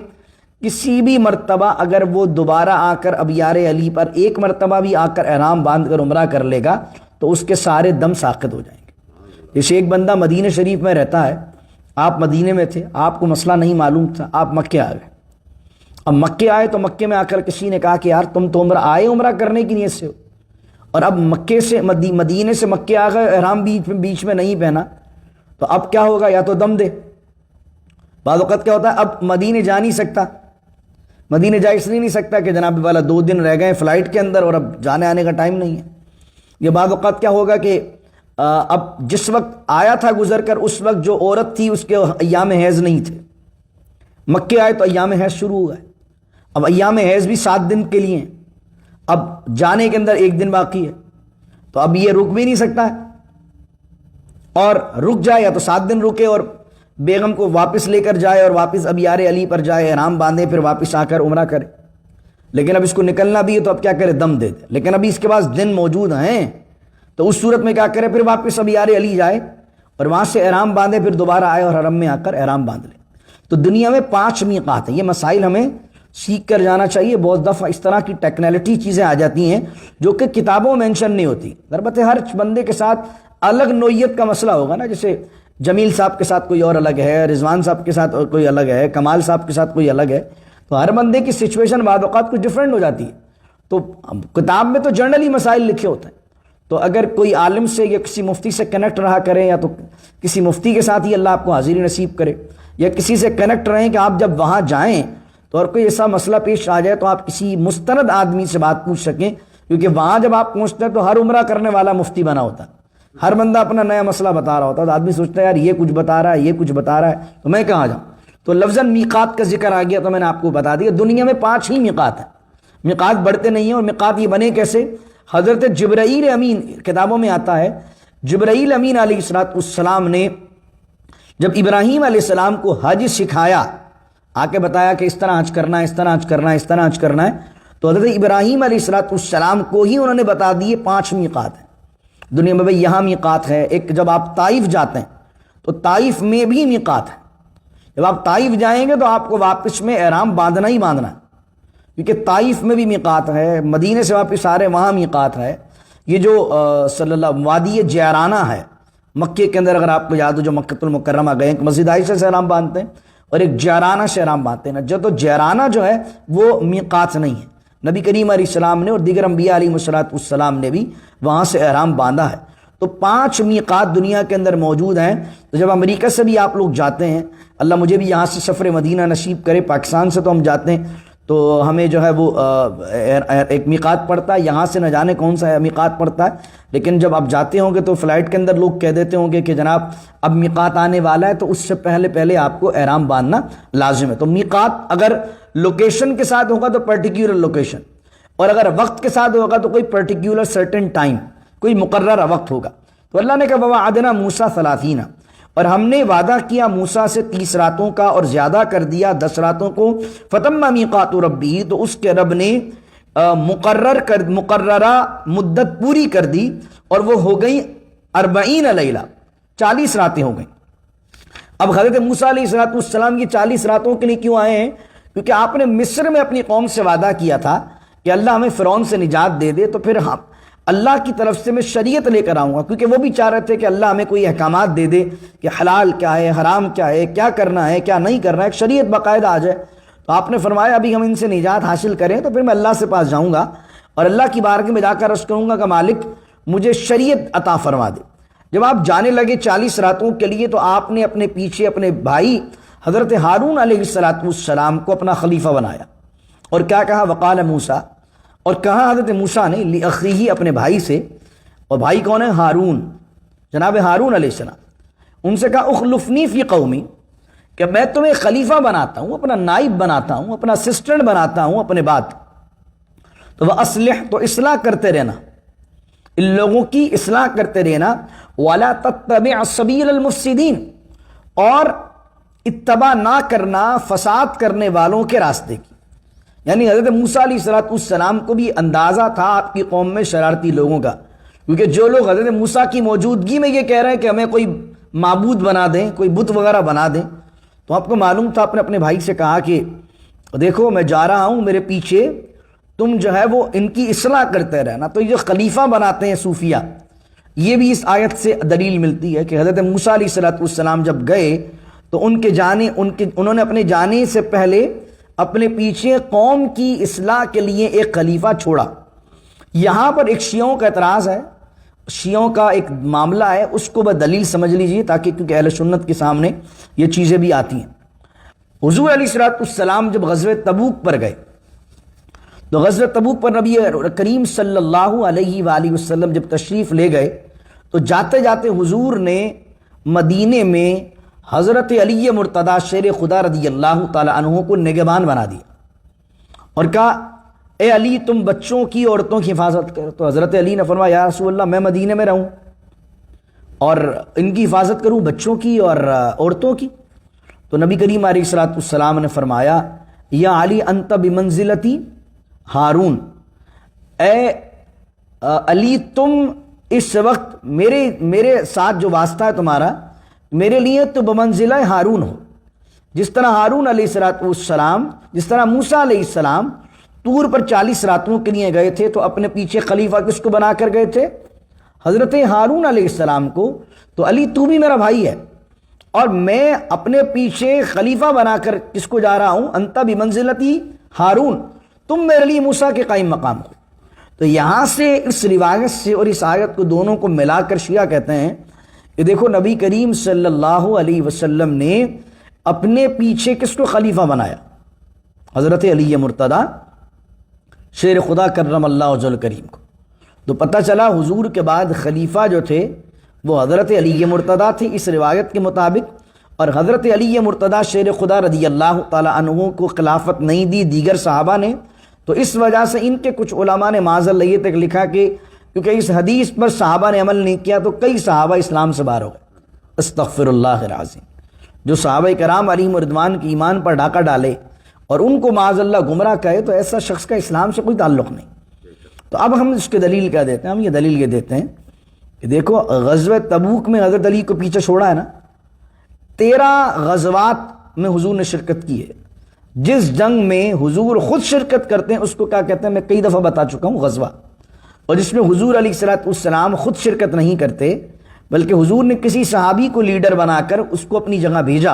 کسی بھی مرتبہ اگر وہ دوبارہ آ کر ابیار علی پر 1 مرتبہ بھی آ کر احرام باندھ کر عمرہ کر لے گا تو اس کے سارے دم ساقط ہو جائیں گے۔ جیسے ایک بندہ مدینہ شریف میں رہتا ہے، آپ مدینے میں تھے، آپ کو مسئلہ نہیں معلوم تھا، آپ مکے آ گئے۔ اب مکے آئے تو مکے میں آ کر کسی نے کہا کہ یار تم تو عمرہ کرنے کی نیت سے ہو، اور اب مکے سے مدینے سے مکے آ گئے، احرام بیچ میں نہیں پہنا، تو اب کیا ہوگا؟ یا تو دم دے۔ بعض اوقات کیا ہوتا ہے اب مدینے جا نہیں سکتا، مدینے جا اس لیے نہیں سکتا کہ جناب والا 2 دن رہ گئے فلائٹ کے اندر اور اب جانے آنے کا ٹائم نہیں ہے۔ یہ بعض اوقات کیا ہوگا کہ اب جس وقت آیا تھا گزر کر اس وقت جو عورت تھی اس کے ایام حیض نہیں تھے، مکے آئے تو ایام حیض شروع ہوا ہے، اب ایام حیض بھی 7 دن کے لیے ہیں، اب جانے کے اندر 1 دن باقی ہے، تو اب یہ رک بھی نہیں سکتا ہے، اور رک جائے یا تو 7 دن رکے اور بیگم کو واپس لے کر جائے اور واپس ابیار علی پر جائے، احرام باندھے، پھر واپس آ کر عمرہ کرے۔ لیکن اب اس کو نکلنا بھی ہے تو اب کیا کرے؟ دم دے دے۔ لیکن ابھی اس کے پاس دن موجود ہیں تو اس صورت میں کیا کرے؟ پھر واپس ابیار علی جائے اور وہاں سے احرام باندھے، پھر دوبارہ آئے اور حرم میں آ کر احرام باندھ لے۔ تو دنیا میں 5 میقات ہیں۔ یہ مسائل ہمیں سیکھ کر جانا چاہیے۔ بہت دفعہ اس طرح کی ٹیکنالٹی چیزیں آ جاتی ہیں جو کہ کتابوں میں مینشن نہیں ہوتی۔ البتہ ہر بندے کے ساتھ الگ نوعیت کا مسئلہ ہوگا نا، جیسے جمیل صاحب کے ساتھ کوئی اور الگ ہے، رضوان صاحب کے ساتھ کوئی الگ ہے، کمال صاحب کے ساتھ کوئی الگ ہے، تو ہر بندے کی سچویشن بعض اوقات کچھ ڈفرینٹ ہو جاتی ہے۔ تو کتاب میں تو جنرلی مسائل لکھے ہوتے ہیں، تو اگر کوئی عالم سے یا کسی مفتی سے کنیکٹ رہا کریں، یا تو کسی مفتی کے ساتھ ہی اللہ آپ کو حاضری نصیب کرے، یا کسی سے کنیکٹ رہیں کہ آپ جب وہاں جائیں تو اور کوئی ایسا مسئلہ پیش آ جائے تو آپ کسی مستند آدمی سے بات پوچھ سکیں، کیونکہ وہاں جب آپ پہنچتے ہیں تو ہر عمرہ کرنے والا مفتی بنا ہوتا ہے، ہر بندہ اپنا نیا مسئلہ بتا رہا ہوتا ہے، تو آدمی سوچتا ہے یار یہ کچھ بتا رہا ہے، یہ کچھ بتا رہا ہے، تو میں کہاں جاؤں؟ تو لفظاً میقات کا ذکر آ گیا تو میں نے آپ کو بتا دیا۔ دنیا میں 5 ہی میقات ہیں، میقات بڑھتے نہیں ہیں۔ اور میقات یہ بنے کیسے؟ حضرت جبرائیل امین، کتابوں میں آتا ہے جبرائیل امین علیہ السلام نے جب ابراہیم علیہ السلام کو حج سکھایا، آ کے بتایا کہ اس طرح حج کرنا ہے، اس طرح حج کرنا ہے، اس طرح حج کرنا ہے، تو حضرت ابراہیم علیہ السلام کو ہی انہوں نے بتا دیے 5 میقات ہیں دنیا میں۔ بھئی یہاں میقات ہے، ایک جب آپ طائف جاتے ہیں تو طائف میں بھی میقات ہے۔ جب آپ طائف جائیں گے تو آپ کو واپس میں احرام باندھنا ہی باندھنا ہے، کیونکہ طائف میں بھی میقات ہے، مدینے سے واپس آ رہے وہاں میقات ہے۔ یہ جو صلی اللہ وادی جیرانہ ہے مکے کے اندر، اگر آپ کو یاد ہو جو مکۃ المکرمہ گئے، مسجد عائشہ سے احرام باندھتے ہیں اور ایک جیرانہ سے احرام باندھتے ہیں۔ جو تو جیرانہ جو ہے وہ میقات نہیں ہے، نبی کریم علیہ السلام نے اور دیگر انبیاء علیہ السلام نے بھی وہاں سے احرام باندھا ہے۔ تو 5 میقات دنیا کے اندر موجود ہیں۔ تو جب امریکہ سے بھی آپ لوگ جاتے ہیں، اللہ مجھے بھی یہاں سے سفر مدینہ نصیب کرے، پاکستان سے تو ہم جاتے ہیں تو ہمیں جو ہے وہ ایک میقات پڑتا ہے، یہاں سے نہ جانے کون سا میقات پڑتا ہے، لیکن جب آپ جاتے ہوں گے تو فلائٹ کے اندر لوگ کہہ دیتے ہوں گے کہ جناب اب میقات آنے والا ہے، تو اس سے پہلے آپ کو احرام باندھنا لازم ہے۔ تو میقات اگر لوکیشن کے ساتھ ہوگا تو پرٹیکولر لوکیشن، اور اگر وقت کے ساتھ ہوگا تو کوئی پرٹیکولر سرٹن ٹائم، کوئی مقررہ وقت ہوگا۔ تو اللہ نے کہا وَوَعَدْنَا مُوسَىٰ 30، اور ہم نے وعدہ کیا موسیٰ سے 30 راتوں کا اور زیادہ کر دیا 10 راتوں کو۔ فَتَمَّ مِيقَاتُ رَبِّهِ، تو اس کے رب نے مقررہ مدت پوری کر دی، اور وہ ہو گئی 40 لیلہ، 40 راتیں ہو گئیں۔ اب حضرت موسیٰ علیہ السلام کی 40 راتوں کے لیے کیوں آئے ہیں؟ کیونکہ آپ نے مصر میں اپنی قوم سے وعدہ کیا تھا کہ اللہ ہمیں فرعون سے نجات دے دے، تو پھر ہم اللہ کی طرف سے میں شریعت لے کر آؤں گا، کیونکہ وہ بھی چاہ رہے تھے کہ اللہ ہمیں کوئی احکامات دے دے کہ حلال کیا ہے، حرام کیا ہے، کیا کرنا ہے، کیا نہیں کرنا ہے، ایک شریعت باقاعدہ آ جائے۔ تو آپ نے فرمایا ابھی ہم ان سے نجات حاصل کریں تو پھر میں اللہ سے پاس جاؤں گا اور اللہ کی بارگاہ میں جا کر عرض کروں گا کہ مالک مجھے شریعت عطا فرما دے۔ جب آپ جانے لگے 40 راتوں کے لیے تو آپ نے اپنے پیچھے اپنے بھائی حضرت ہارون علیہ السلام کو اپنا خلیفہ بنایا، اور کیا کہا؟ وقال موسیٰ، اور کہا حضرت موسیٰ نے لأخیہ، اپنے بھائی سے، اور بھائی کون ہے؟ ہارون، جناب ہارون علیہ السلام۔ ان سے کہا اخلفنی فی قومی، کہ میں تمہیں خلیفہ بناتا ہوں، اپنا نائب بناتا ہوں، اپنا اسسٹنٹ بناتا ہوں اپنے بعد، تو وَأَصْلِحْ، تو اصلاح کرتے رہنا، ان لوگوں کی اصلاح کرتے رہنا، وَلَا تَتَّبِعْ سَبِيلَ الْمُفْسِدِينَ، اور اتباع نہ کرنا فساد کرنے والوں کے راستے کی۔ یعنی حضرت موسیٰ علیہ السلام کو بھی اندازہ تھا آپ کی قوم میں شرارتی لوگوں کا، کیونکہ جو لوگ حضرت موسیٰ کی موجودگی میں یہ کہہ رہے ہیں کہ ہمیں کوئی معبود بنا دیں، کوئی بت وغیرہ بنا دیں، تو آپ کو معلوم تھا، آپ نے اپنے بھائی سے کہا کہ دیکھو میں جا رہا ہوں، میرے پیچھے تم جو ہے وہ ان کی اصلاح کرتے رہنا۔ تو یہ خلیفہ بناتے ہیں صوفیہ، یہ بھی اس آیت سے دلیل ملتی ہے کہ حضرت موسیٰ علیہ السلام جب گئے تو انہوں نے اپنے جانے سے پہلے اپنے پیچھے قوم کی اصلاح کے لیے ایک خلیفہ چھوڑا۔ یہاں پر ایک شیعوں کا اعتراض ہے، شیعوں کا ایک معاملہ ہے، اس کو بس دلیل سمجھ لیجئے تاکہ، کیونکہ اہل سنت کے سامنے یہ چیزیں بھی آتی ہیں۔ حضور علیہ السلام جب غزوہ تبوک پر گئے تو غزوہ تبوک پر نبی کریم صلی اللہ علیہ وآلہ وسلم جب تشریف لے گئے تو جاتے جاتے حضور نے مدینے میں حضرت علی مرتضیٰ شیر خدا رضی اللہ تعالی عنہ کو نگہبان بنا دیا اور کہا اے علی تم بچوں کی عورتوں کی حفاظت کرو۔ تو حضرت علی نے فرمایا یا رسول اللہ میں مدینے میں رہوں، اور ان کی حفاظت کروں بچوں کی اور عورتوں کی؟ تو نبی کریم علیہ الصلوۃ والسلام نے فرمایا یا علی انت بمنزلتی ہارون، اے علی تم اس وقت میرے ساتھ جو واسطہ ہے تمہارا، میرے لیے تو بمنزلہ ہارون ہو۔ جس طرح ہارون علیہ السلام، جس طرح موسیٰ علیہ السلام طور پر 40 راتوں کے لیے گئے تھے تو اپنے پیچھے خلیفہ کس کو بنا کر گئے تھے؟ حضرت ہارون علیہ السلام کو۔ تو علی تو بھی میرا بھائی ہے، اور میں اپنے پیچھے خلیفہ بنا کر کس کو جا رہا ہوں؟ انت بمنزلتی ہارون، تم میرے لیے موسیٰ کے قائم مقام ہو۔ تو یہاں سے اس روایت سے اور اس آیت کو دونوں کو ملا کر شیعہ کہتے ہیں کہ دیکھو نبی کریم صلی اللہ علیہ وسلم نے اپنے پیچھے کس کو خلیفہ بنایا؟ حضرت علی مرتضیٰ شیر خدا کرم اللہ وجہ کریم کو۔ تو پتہ چلا حضور کے بعد خلیفہ جو تھے وہ حضرت علی مرتضیٰ تھے اس روایت کے مطابق، اور حضرت علی مرتضیٰ شیر خدا رضی اللہ تعالی عنہ کو خلافت نہیں دی دیگر صحابہ نے۔ تو اس وجہ سے ان کے کچھ علماء نے معاذ اللہ یہ تک لکھا کہ کیونکہ اس حدیث پر صحابہ نے عمل نہیں کیا تو کئی صحابہ اسلام سے باہر ہو گئے، استغفر اللہ العظیم۔ جو صحابہ کرام علیہم رضوان کی ایمان پر ڈاکہ ڈالے اور ان کو معاذ اللہ گمراہ کہے تو ایسا شخص کا اسلام سے کوئی تعلق نہیں۔ تو اب ہم اس کی دلیل کیا دیتے ہیں؟ ہم یہ دلیل یہ دیتے ہیں کہ دیکھو غزوہ تبوک میں حضرت علی کو پیچھے چھوڑا ہے نا، 13 غزوات میں حضور نے شرکت کی ہے۔ جس جنگ میں حضور خود شرکت کرتے ہیں اس کو کیا کہتے ہیں؟ میں کئی دفعہ بتا چکا ہوں، غزوہ۔ اور جس میں حضور علیہ الصلوۃ والسلام خود شرکت نہیں کرتے بلکہ حضور نے کسی صحابی کو لیڈر بنا کر اس کو اپنی جگہ بھیجا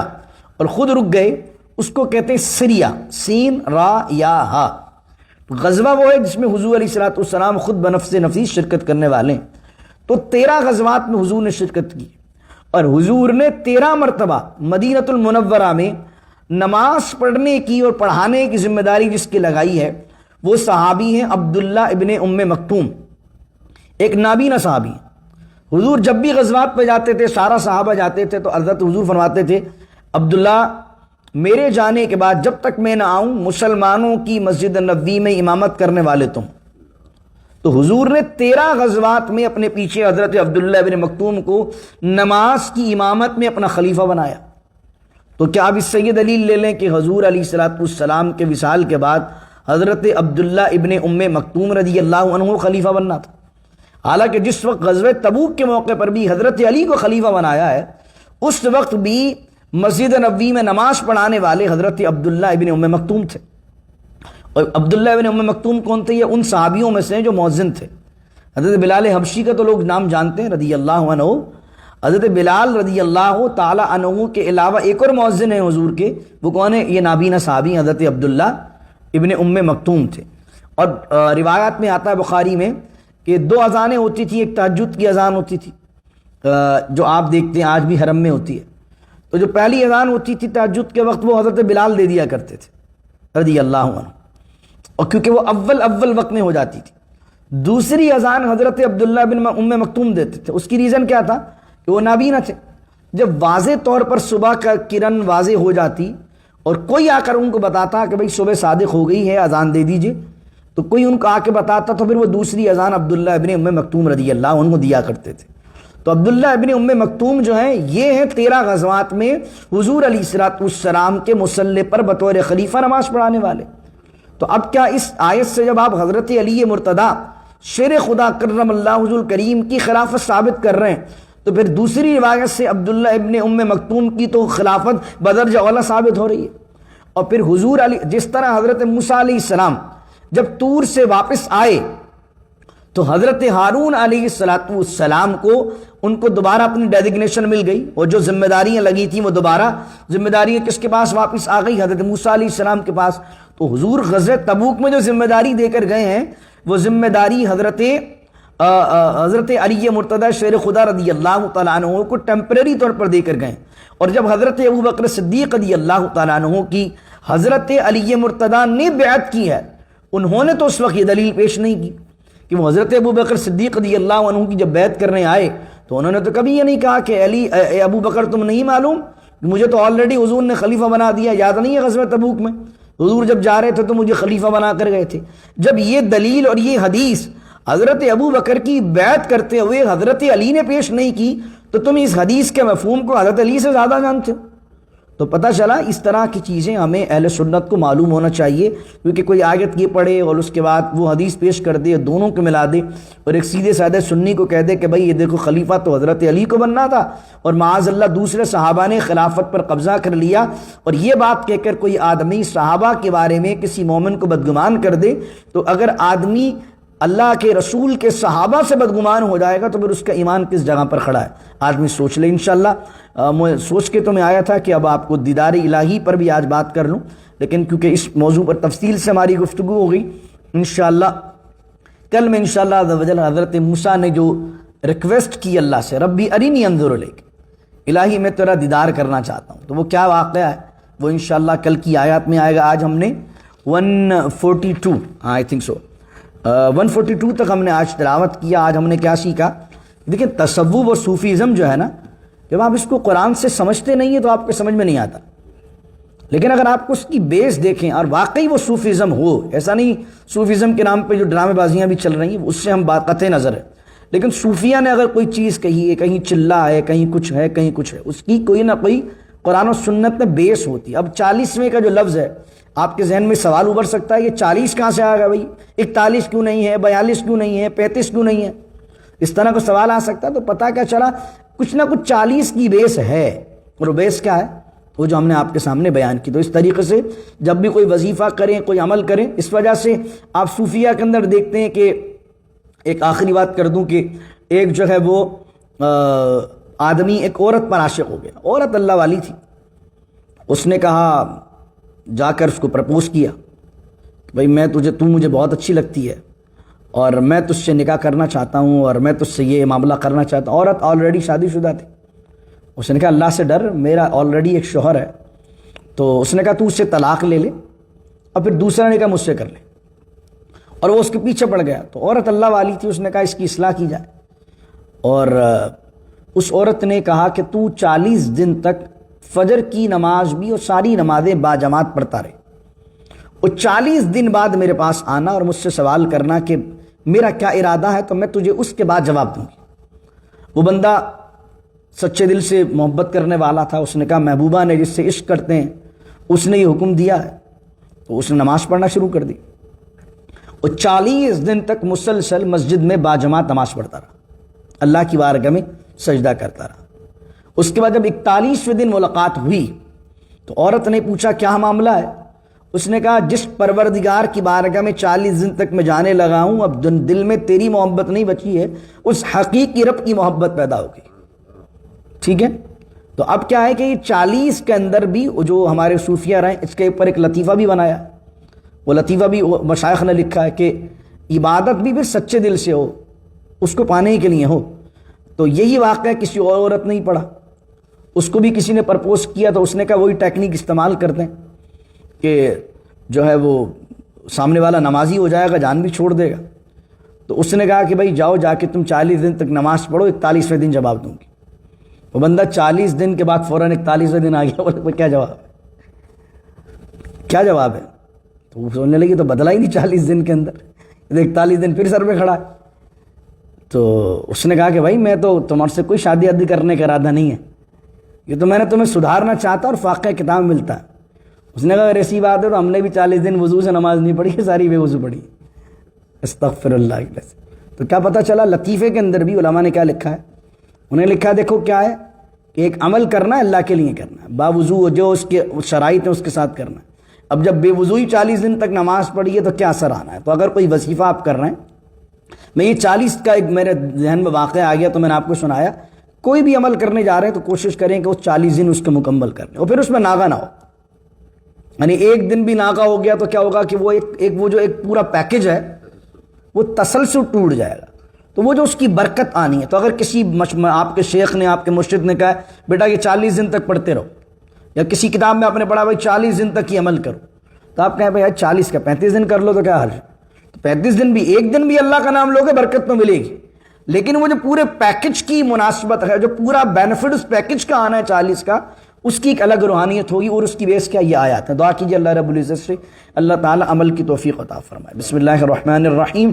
اور خود رک گئے، اس کو کہتے ہیں سریہ، سین را یا ہا۔ غزوہ وہ ہے جس میں حضور علیہ الصلوۃ والسلام خود بنفس نفیس شرکت کرنے والے ہیں۔ تو 13 غزوات میں حضور نے شرکت کی، اور حضور نے 13 مرتبہ مدینۃ المنورہ میں نماز پڑھنے کی اور پڑھانے کی ذمہ داری جس کی لگائی ہے وہ صحابی ہیں عبداللہ ابن ام مکتوم، ایک نابینا صحابی ہیں۔ حضور جب بھی غزوات پہ جاتے تھے، سارا صحابہ جاتے تھے، تو حضرت حضور فرماتے تھے عبداللہ میرے جانے کے بعد جب تک میں نہ آؤں مسلمانوں کی مسجد نبوی میں امامت کرنے والے تم۔ تو حضور نے 13 غزوات میں اپنے پیچھے حضرت عبداللہ ابن مکتوم کو نماز کی امامت میں اپنا خلیفہ بنایا۔ تو کیا آپ اس سے یہ دلیل لے لیں کہ حضور علیہ الصلوۃ والسلام کے وصال کے بعد حضرت عبداللہ ابن ام مکتوم رضی اللہ عنہ خلیفہ بننا تھا؟ حالانکہ جس وقت غزوہ تبوک کے موقع پر بھی حضرت علی کو خلیفہ بنایا ہے اس وقت بھی مسجد نبوی میں نماز پڑھانے والے حضرت عبداللہ ابن ام مکتوم تھے۔ اور عبداللہ ابن ام مکتوم کون تھے؟ یہ ان صحابیوں میں سے جو مؤذن تھے۔ حضرت بلال حبشی کا تو لوگ نام جانتے ہیں رضی اللہ عنہ۔ حضرت بلال رضی اللہ تعالی عنہ کے علاوہ ایک اور مؤذن ہیں حضور کے، وہ کون ہے؟ یہ نابینا صحابی حضرت عبداللہ ابن ام مکتوم تھے۔ اور روایات میں آتا ہے بخاری میں کہ 2 اذانیں ہوتی تھی، ایک تہجد کی اذان ہوتی تھی جو آپ دیکھتے ہیں آج بھی حرم میں ہوتی ہے۔ تو جو پہلی اذان ہوتی تھی تہجد کے وقت وہ حضرت بلال دے دیا کرتے تھے رضی اللہ عنہ، اور کیونکہ وہ اول وقت میں ہو جاتی تھی۔ دوسری اذان حضرت عبداللہ بن ام مکتوم دیتے تھے۔ اس کی ریزن کیا تھا کہ وہ نابینا تھے۔ جب واضح طور پر صبح کا کرن واضح ہو جاتی اور کوئی آ کر ان کو بتاتا کہ بھئی صبح صادق ہو گئی ہے اذان دے دیجئے، تو کوئی ان کو آ کے بتاتا تو پھر وہ دوسری اذان عبداللہ ابن ام مکتوم رضی اللہ عنہ دیا کرتے تھے۔ تو عبداللہ ابن ام مکتوم جو ہیں یہ ہیں 13 غزوات میں حضور علیہ الصلوۃ والسلام کے مصلی پر بطور خلیفہ نماز پڑھانے والے۔ تو اب کیا اس آیت سے جب آپ حضرت علی مرتضیٰ شیر خدا کرم اللہ وجہ کریم کی خلافت ثابت کر رہے ہیں تو پھر دوسری روایت سے عبداللہ ابن ام مکتوم کی تو خلافت بدرجہ اولیٰ ثابت ہو رہی ہے۔ اور پھر حضور علی جس طرح حضرت موسیٰ علیہ السلام جب طور سے واپس آئے تو حضرت ہارون علیہ السلام کو ان کو دوبارہ اپنی ڈیزگنیشن مل گئی، اور جو ذمہ داریاں لگی تھیں وہ دوبارہ ذمہ داریاں کس کے پاس واپس آ گئی؟ حضرت موسیٰ علیہ السلام کے پاس۔ تو حضور غزوہ تبوک میں جو ذمہ داری دے کر گئے ہیں وہ ذمہ داری حضرت علی مرتضیٰ شیر خدا رضی اللہ تعالیٰ عنہ کو ٹیمپریری طور پر دے کر گئے۔ اور جب حضرت ابو بکر صدیق رضی اللہ تعالیٰ عنہ کی حضرت علی مرتضیٰ نے بیعت کی ہے، انہوں نے تو اس وقت یہ دلیل پیش نہیں کی کہ وہ حضرت ابو بکر صدیق رضی اللہ عنہ کی جب بیعت کرنے آئے تو انہوں نے تو کبھی یہ نہیں کہا کہ اے ابو بکر تم نہیں معلوم مجھے تو آلریڈی حضور نے خلیفہ بنا دیا، یاد نہیں ہے غزوہ تبوک میں حضور جب جا رہے تھے تو مجھے خلیفہ بنا کر گئے تھے۔ جب یہ دلیل اور یہ حدیث حضرت ابو بکر کی بیعت کرتے ہوئے حضرت علی نے پیش نہیں کی تو تم اس حدیث کے مفہوم کو حضرت علی سے زیادہ جانتے ہو. تو پتہ چلا اس طرح کی چیزیں ہمیں اہل سنت کو معلوم ہونا چاہیے, کیونکہ کوئی آیت یہ پڑھے اور اس کے بعد وہ حدیث پیش کر دے, دونوں کو ملا دے اور ایک سیدھے سادے سنی کو کہہ دے کہ بھائی یہ دیکھو خلیفہ تو حضرت علی کو بننا تھا اور معاذ اللہ دوسرے صحابہ نے خلافت پر قبضہ کر لیا, اور یہ بات کہہ کر کوئی آدمی صحابہ کے بارے میں کسی مومن کو بدگمان کر دے, تو اگر آدمی اللہ کے رسول کے صحابہ سے بدگمان ہو جائے گا تو پھر اس کا ایمان کس جگہ پر کھڑا ہے. آدمی سوچ لے. انشاءاللہ سوچ کے تو میں آیا تھا کہ اب آپ کو دیدار الہی پر بھی آج بات کر لوں, لیکن کیونکہ اس موضوع پر تفصیل سے ہماری گفتگو ہو گئی, انشاءاللہ کل میں انشاءاللہ عز و جل حضرت موسیٰ نے جو ریکویسٹ کی اللہ سے, ربی ارینی انظر الیک, الہی میں تیرا دیدار کرنا چاہتا ہوں, تو وہ کیا واقعہ ہے وہ انشاءاللہ کل کی آیات میں آئے گا. آج ہم نے 142 آئی تھنک سو 142 تک ہم نے آج تلاوت کیا. آج ہم نے کیا سیکھا؟ دیکھیں تصوف اور صوفیزم جو ہے نا, جب آپ اس کو قرآن سے سمجھتے نہیں ہیں تو آپ کو سمجھ میں نہیں آتا, لیکن اگر آپ کو اس کی بیس دیکھیں اور واقعی وہ صوفیزم ہو, ایسا نہیں صوفیزم کے نام پہ جو ڈرامے بازیاں بھی چل رہی ہیں اس سے ہم قطع نظر ہے, لیکن صوفیہ نے اگر کوئی چیز کہی ہے, کہیں چلا ہے, کہیں کچھ ہے, کہیں کچھ ہے, اس کی کوئی نہ کوئی قرآن و سنت میں بیس ہوتی ہے. اب 40ویں کا جو لفظ ہے آپ کے ذہن میں سوال ابھر سکتا ہے یہ 40 کہاں سے آ گیا بھائی, 41 کیوں نہیں ہے, 42 کیوں نہیں ہے, 35 کیوں نہیں ہے, اس طرح کا سوال آ سکتا ہے. تو پتہ کیا چلا, کچھ نہ کچھ 40 کی بیس ہے, اور وہ بیس کیا ہے وہ جو ہم نے آپ کے سامنے بیان کی. تو اس طریقے سے جب بھی کوئی وظیفہ کریں, کوئی عمل کریں, اس وجہ سے آپ صوفیہ کے اندر دیکھتے ہیں کہ ایک آخری بات کر دوں کہ ایک جو ہے وہ آدمی ایک عورت پر عاشق ہو گیا, عورت اللہ والی تھی, اس نے کہا جا کر اس کو پرپوز کیا, بھائی تو مجھے بہت اچھی لگتی ہے اور میں تجھ سے نکاح کرنا چاہتا ہوں اور میں تجھ سے یہ معاملہ کرنا چاہتا ہوں. عورت آلریڈی شادی شدہ تھی. اس نے کہا اللہ سے ڈر, میرا آلریڈی ایک شوہر ہے. تو اس نے کہا تو اس سے طلاق لے لے اور پھر دوسرا نکاح مجھ سے کر لے, اور وہ اس کے پیچھے پڑ گیا. تو عورت اللہ والی تھی, اس نے کہا اس کی اصلاح کی جائے, اور اس عورت نے کہا کہ تو 40 دن تک فجر کی نماز بھی اور ساری نمازیں باجماعت پڑھتا رہے, اور 40 دن بعد میرے پاس آنا اور مجھ سے سوال کرنا کہ میرا کیا ارادہ ہے, تو میں تجھے اس کے بعد جواب دوں گی. وہ بندہ سچے دل سے محبت کرنے والا تھا. اس نے کہا محبوبہ نے جس سے عشق کرتے ہیں اس نے یہ حکم دیا ہے, تو اس نے نماز پڑھنا شروع کر دی, اور 40 دن تک مسلسل مسجد میں باجماعت نماز پڑھتا رہا, اللہ کی بارگاہ میں سجدہ کرتا رہا. اس کے بعد جب 41ویں دن ملاقات ہوئی تو عورت نے پوچھا کیا معاملہ ہے. اس نے کہا جس پروردگار کی بارگاہ میں 40 دن تک میں جانے لگا ہوں, اب دل میں تیری محبت نہیں بچی ہے, اس حقیقی رب کی محبت پیدا ہو گئی. ٹھیک ہے, تو اب کیا ہے کہ یہ 40 کے اندر بھی جو ہمارے صوفیہ رہے, اس کے اوپر ایک لطیفہ بھی بنایا. وہ لطیفہ بھی مشائخ نے لکھا ہے کہ عبادت بھی پھر سچے دل سے ہو, اس کو پانے کے لیے ہو. تو یہی واقعہ کسی اور عورت نہیں پڑا, اس کو بھی کسی نے پرپوز کیا, تو اس نے کہا وہی ٹیکنیک استعمال کرتے ہیں کہ جو ہے وہ سامنے والا نمازی ہو جائے گا, جان بھی چھوڑ دے گا. تو اس نے کہا کہ بھائی جاؤ جا کے تم 40 دن تک نماز پڑھو, 41ویں دن جواب دوں گی. وہ بندہ 40 دن کے بعد فوراً 41ویں دن آ گیا, بولے کیا جواب ہے, کیا جواب ہے. تو وہ سوچنے لگی تو بدلا ہی نہیں 40 دن کے اندر, 41 دن پھر سر پہ کھڑا ہے. تو اس نے کہا کہ بھائی میں تو تمہارے سے کوئی شادی عادی کرنے کا ارادہ نہیں ہے, یہ تو میں نے تمہیں سدھارنا چاہتا اور فاقہ کتاب ملتا ہے. اس نے کہا اگر ایسی بات ہے تو ہم نے بھی 40 دن وضو سے نماز نہیں پڑھی, ساری بے وضو پڑھی. استغفر اللہ. تو کیا پتہ چلا لطیفے کے اندر بھی علماء نے کیا لکھا ہے, انہیں لکھا دیکھو کیا ہے کہ ایک عمل کرنا ہے اللہ کے لیے کرنا ہے, باوضو جو اس کے شرائط ہیں اس کے ساتھ کرنا ہے. اب جب بے وضوئی 40 دن تک نماز پڑھی ہے تو کیا اثر آنا ہے. تو اگر کوئی وظیفہ آپ کر رہے ہیں, میں یہ 40 کا ایک میرے ذہن میں واقعہ آ گیا تو میں نے آپ کو سنایا, کوئی بھی عمل کرنے جا رہے ہیں تو کوشش کریں کہ وہ 40 دن اس کے مکمل کر لیں, اور پھر اس میں ناغہ نہ ہو. یعنی ایک دن بھی ناغہ ہو گیا تو کیا ہوگا کہ وہ وہ جو ایک پورا پیکج ہے وہ تسلسل ٹوٹ جائے گا, تو وہ جو اس کی برکت آنی ہے. تو اگر کسی آپ کے شیخ نے, آپ کے مرشد نے کہا بیٹا یہ 40 دن تک پڑھتے رہو, یا کسی کتاب میں آپ نے پڑھا بھائی 40 دن تک یہ عمل کرو, تو آپ کہیں بھائی 40 کا 35 دن کر لو تو کیا حل ہے. تو 35 دن بھی, ایک دن بھی اللہ کا نام لوگے برکت تو ملے گی, لیکن وہ جو پورے پیکج کی مناسبت ہے, جو پورا بینیفٹ اس پیکج کا آنا ہے 40 کا, اس کی ایک الگ روحانیت ہوگی. اور اس کی بیس کیا یہ آیات ہے. دعا کیجیے اللہ رب العزت سے اللہ تعالی عمل کی توفیق عطا فرمائے. بسم اللہ الرحمن الرحیم.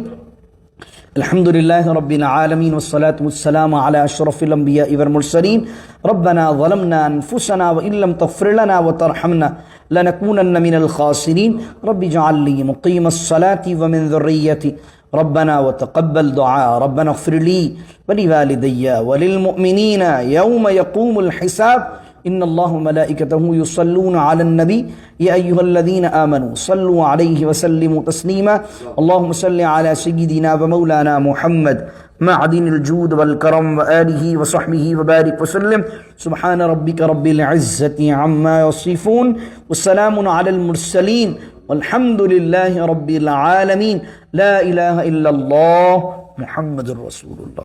الحمد لله رب العالمين والصلاة والسلام على أشرف الأنبياء والمرسلين ربنا ظلمنا أنفسنا وإن لم تغفر لنا وترحمنا لنكونن من الخاسرين رب اجعل لي مقيم الصلاة ومن ذريتي ربنا وتقبل دعاء ربنا اغفر لي ولوالدي وللمؤمنين يوم يقوم الحساب إن الله وملائكته يصلون على النبي يا أيها الذين آمنوا صلوا عليه وسلموا تسليما اللهم صل على سيدنا ومولانا محمد معدن الجود والكرم وآله وصحبه وبارك وسلم سبحان ربك رب العزة عما يصفون والسلام على المرسلين والحمد لله رب العالمين لا إله إلا الله محمد رسول الله